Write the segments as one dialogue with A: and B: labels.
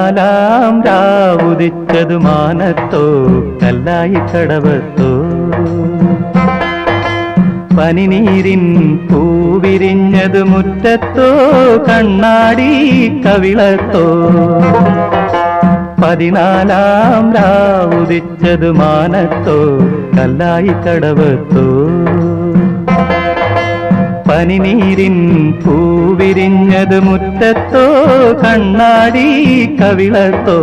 A: പതിനാലാം രാവുദിച്ചതു മാനത്തോ കല്ലായി കടവത്തോ പനിനീരിൻ പൂവിരിഞ്ഞതു മുറ്റത്തോ കണ്ണാടി കവിളത്തോ പതിനാലാം രാവുദിച്ചതു മാനത്തോ കല്ലായി കടവത്തോ പനിനീരിൻ പൂവിരിഞ്ഞതു മുറ്റത്തോ കണ്ണാടി കവിളത്തോ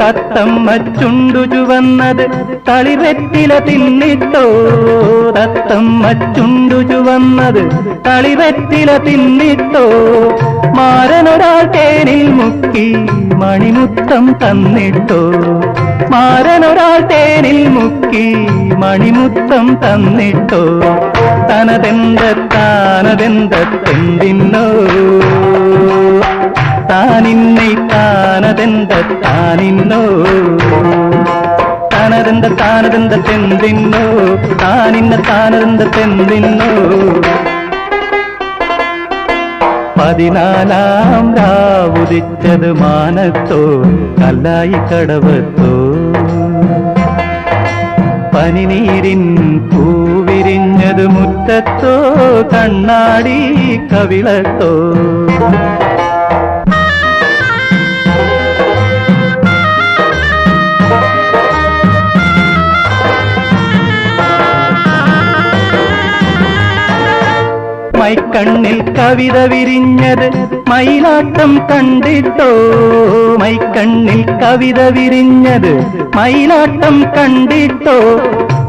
A: തത്തമ്മ ചുണ്ടു ചുവന്നത് തളിവെറ്റില തിന്നിട്ടോ തത്തമ്മ ചുണ്ടു ചുവന്നത് തളിവെറ്റില തിന്നിട്ടോ മാരനൊരാൾ തേനിൽ മുക്കി മണിമുത്തം തന്നിട്ടോ മാരനൊരാൾ തേനിൽ മുക്കി മണിമുത്തം തന്നിട്ടോ താനതെന്തെന്തിന്നോ താനിന്നെ താനതെന്തിന്നോ താനതെന്തെന്തിന്നോ താനിന്നെ താനതെന്തിന്നോ പതിനാലാം രാവുദിച്ചത് മാനത്തോ കല്ലായി കടവത്തോ പനിനീരിൻ പൂവിരിഞ്ഞത് മുറ്റത്തോ കണ്ണാടി കവിളത്തോ മൈക്കണ്ണിൽ കവിത വിരിഞ്ഞത് മയിലാട്ടം കണ്ടിട്ടോ മൈക്കണ്ണിൽ കവിത വിരിഞ്ഞത് മയിലാട്ടം കണ്ടിട്ടോ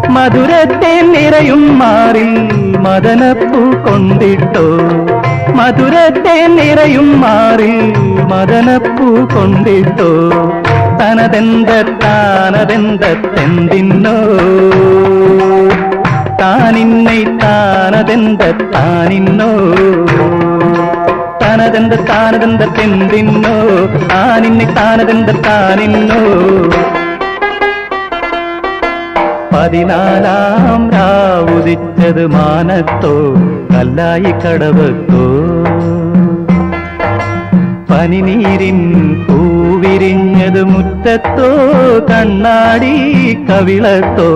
A: മധുരത്തെ നിറയും മാറിൽ മദനപ്പൂ കൊണ്ടിട്ടോ മധുരത്തെ നിറയും മാറിൽ മദനപ്പൂ കൊണ്ടിട്ടോ താനതെന്തെന്തിന്നോ താനിന്നെ താനതെന്തിന്നോ താനതെന്തിന്നോ താനിന്നെ താനതെന്തിന്നോ പതിനാലാം രാവുദിച്ചത് മാനത്തോ കല്ലായി കടവത്തോ പനിനീരിൻ പൂവിരിഞ്ഞത് മുറ്റത്തോ കണ്ണാടി കവിളത്തോ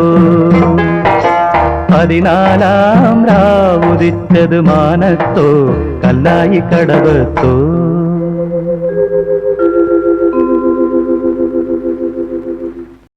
A: പതിനാലാം രാവുദിച്ചത് മാനത്തോ കല്ലായി കടവത്തോ